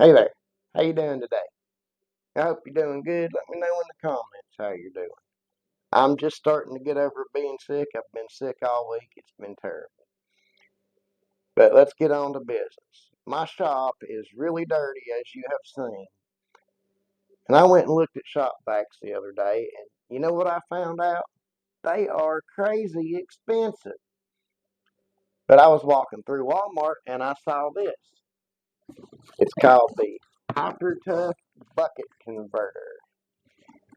Hey there, how you doing today? I hope you're doing good. Let me know in the comments how you're doing. I'm just starting to get over being sick. I've been sick all week. It's been terrible. But let's get on to business. My shop is really dirty, as you have seen. And I went and looked at shop vacs the other day, and you know what I found out? They are crazy expensive. But I was walking through Walmart and I saw this. It's called the Hyper Tough Bucket Converter.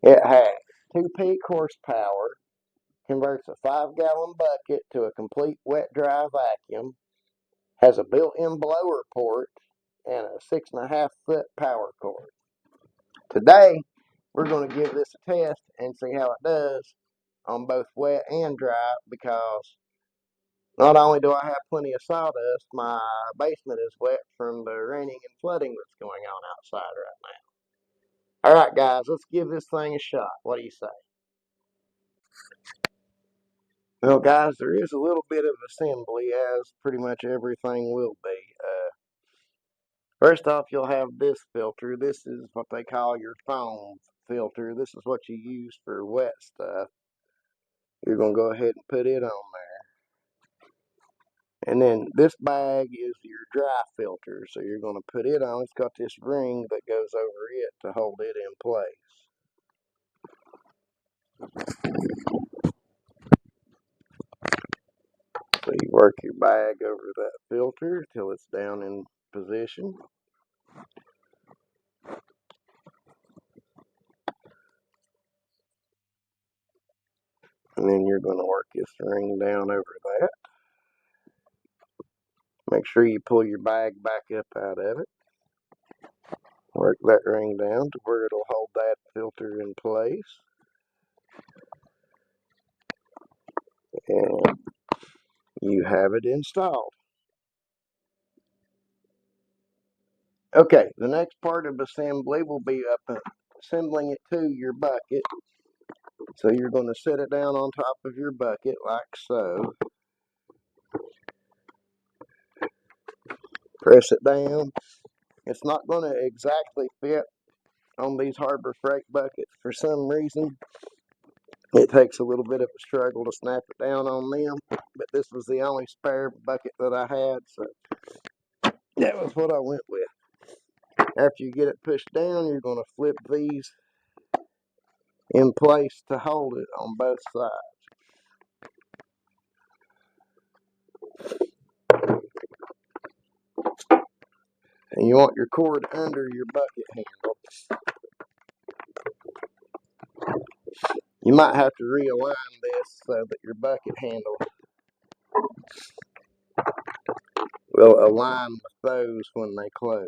It has two peak horsepower, converts a 5-gallon bucket to a complete wet dry vacuum, has a built in blower port, and a 6.5-foot power cord. Today, we're going to give this a test and see how it does on both wet and dry because not only do I have plenty of sawdust, my basement is wet from the raining and flooding that's going on outside right now. All right, guys, let's give this thing a shot. What do you say? Well, guys, there is a little bit of assembly, as pretty much everything will be. First off, you'll have this filter. This is what they call your foam filter. This is what you use for wet stuff. You're going to go ahead and put it on there. And then this bag is your dry filter. So you're going to put it on. It's got this ring that goes over it to hold it in place. So you work your bag over that filter till it's down in position. And then you're going to work this ring down over that. Make sure you pull your bag back up out of it. Work that ring down to where it'll hold that filter in place. And you have it installed. Okay, the next part of assembly will be assembling it to your bucket. So you're going to set it down on top of your bucket like so. Press it down. It's not going to exactly fit on these Harbor Freight buckets for some reason. It takes a little bit of a struggle to snap it down on them, but this was the only spare bucket that I had, so that was what I went with. After you get it pushed down, you're going to flip these in place to hold it on both sides. And you want your cord under your bucket handle. You might have to realign this so that your bucket handle will align with those when they close.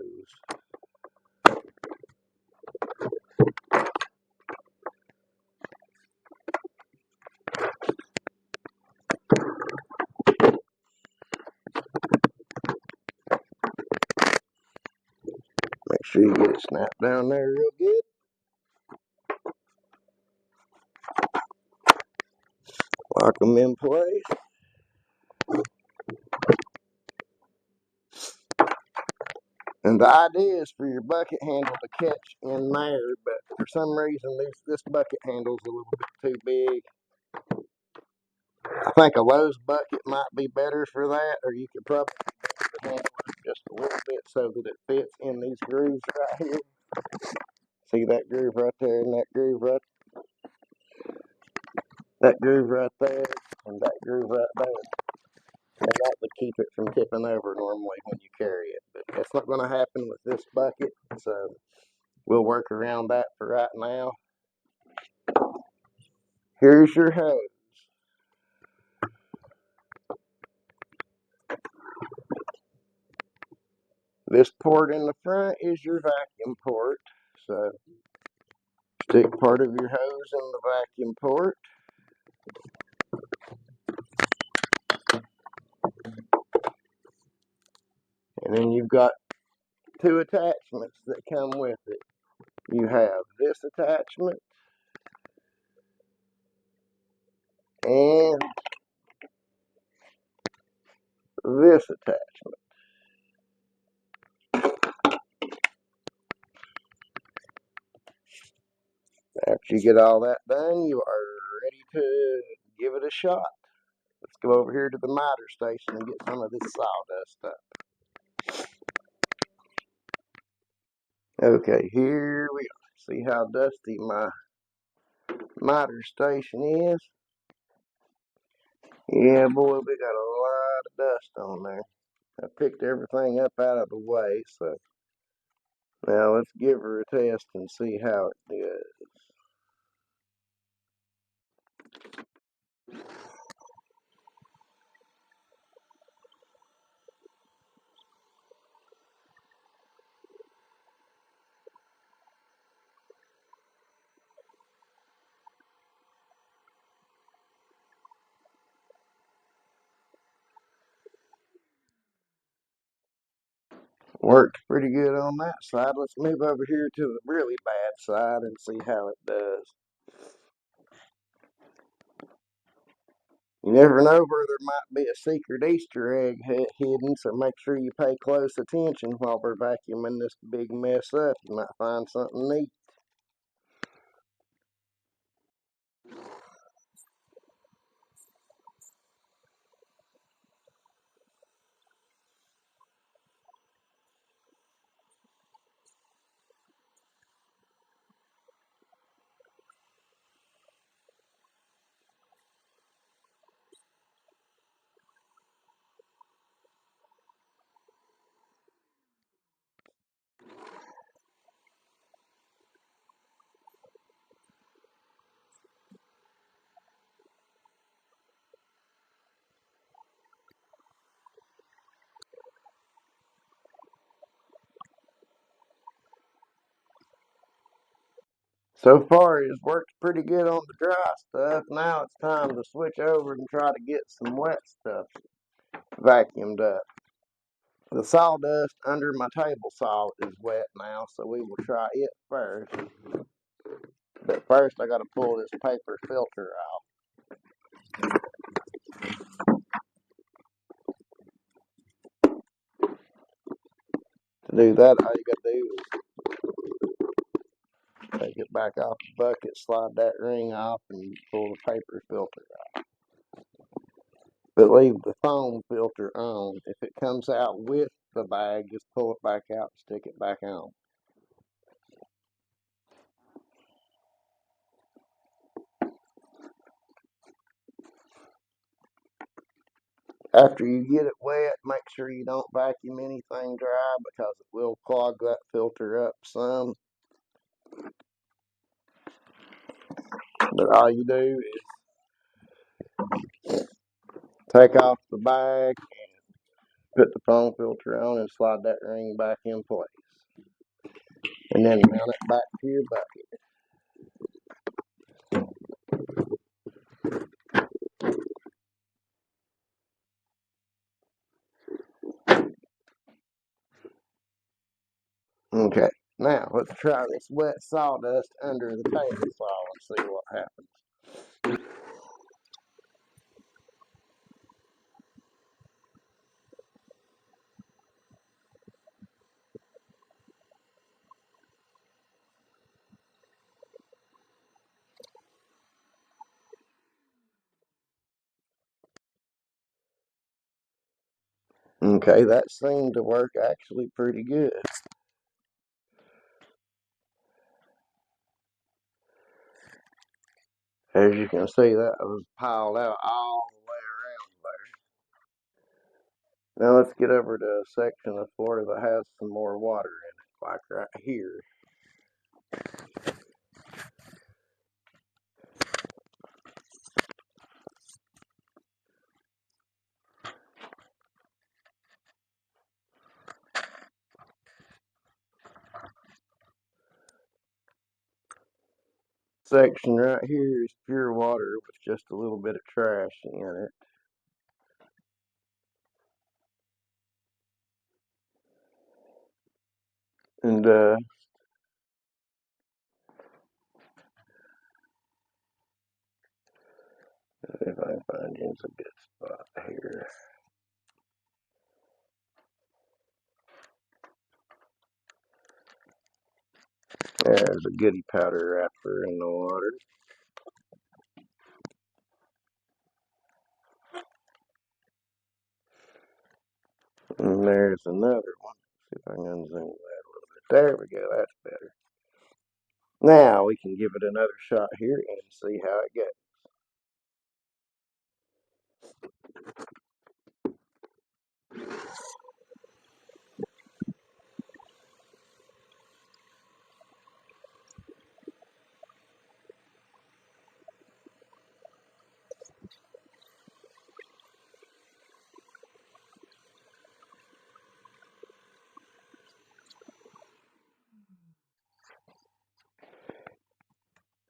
Make sure you get it snapped down there real good. Lock them in place. And the idea is for your bucket handle to catch in there, but for some reason this bucket handle is a little bit too big. I think a Lowe's bucket might be better for that, or you could probably handle it just a little bit so that it fits in these grooves right here. See that groove right there and that groove right there and that groove right there. And that would keep it from tipping over normally when you carry it. But that's not going to happen with this bucket, so we'll work around that for right now. Here's your hose. This port in the front is your vacuum port. So stick part of your hose in the vacuum port. And then you've got two attachments that come with it. You have this attachment and this attachment. you get all that done, you are ready to give it a shot. Let's go over here to the miter station and get some of this sawdust up. Okay, here we are. See how dusty my miter station is? Yeah, boy, we got a lot of dust on there. I picked everything up out of the way, so now let's give her a test and see how it does. Worked pretty good on that side. Let's move over here to the really bad side and see how it does. You never know where there might be a secret Easter egg hidden, so make sure you pay close attention while we're vacuuming this big mess up. You might find something neat. So far, it's worked pretty good on the dry stuff. Now it's time to switch over and try to get some wet stuff vacuumed up. The sawdust under my table saw is wet now, so we will try it first. But first, I got to pull this paper filter off. To do that, all you got to do is take it back off the bucket, slide that ring off, and pull the paper filter out. But leave the foam filter on. If it comes out with the bag, just pull it back out and stick it back on. After you get it wet, make sure you don't vacuum anything dry because it will clog that filter up some. But all you do is take off the bag, put the foam filter on, and slide that ring back in place. And then mount it back to your bucket. Okay, now let's try this wet sawdust under the table saw and see what happens. Okay, that seemed to work actually pretty good. As you can see, that was piled out all the way around there. Now let's get over to a section of floor that has some more water in it, like right here. Section right here is pure water with just a little bit of trash in it. And if I can find you a good spot here. There's a goody powder wrapper in the water. And there's another one. See if I can unzoom that a little bit. There we go. That's better. Now we can give it another shot here and see how it goes.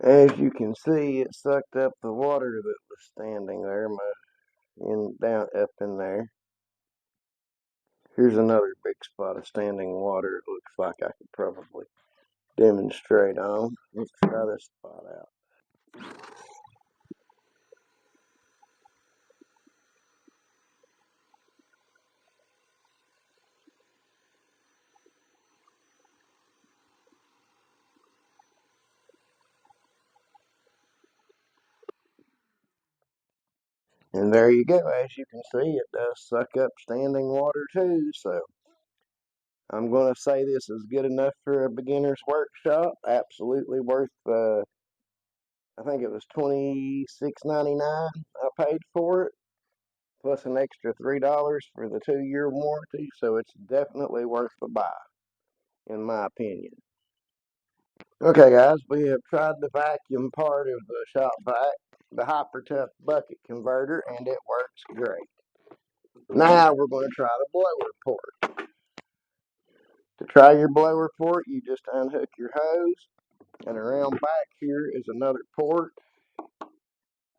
As you can see, it sucked up the water that was standing there, down up in there. Here's another big spot of standing water. It looks like I could probably demonstrate on. Let's try this spot out. And there you go. As you can see, it does suck up standing water too. So I'm going to say this is good enough for a beginner's workshop. Absolutely worth I think it was $26.99 I paid for it, plus an extra $3 for the 2-year warranty. So it's definitely worth the buy, in my opinion. Okay, guys, we have tried the vacuum part of the shop vac, the Hyper Tough bucket converter, and it works great. Now we're going to try the blower port. To try your blower port, you just unhook your hose, and around back here is another port.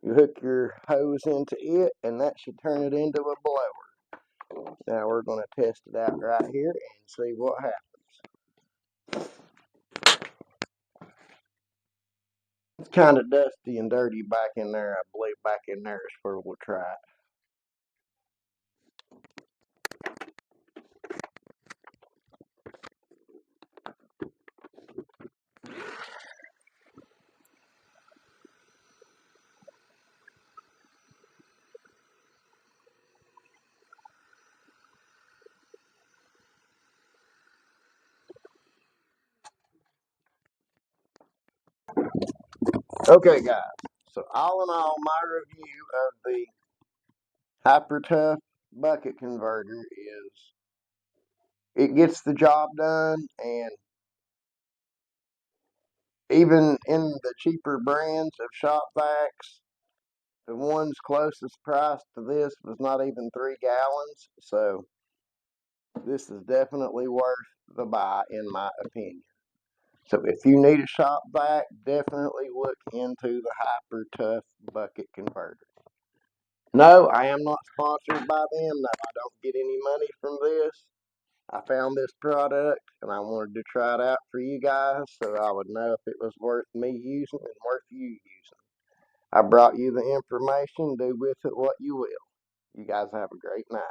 You hook your hose into it, and that should turn it into a blower. Now we're going to test it out right here and see what happens. It's kind of dusty and dirty back in there. I believe back in there is where we'll try it. Okay, guys. So all in all, my review of the Hyper Tough bucket converter is it gets the job done, and even in the cheaper brands of shop vacs, the one's closest price to this was not even 3 gallons. So this is definitely worth the buy, in my opinion. So if you need a shop vac, definitely look into the Hyper Tough bucket converter. No, I am not sponsored by them. No, I don't get any money from this. I found this product and I wanted to try it out for you guys so I would know if it was worth me using and worth you using. I brought you the information. Do with it what you will. You guys have a great night.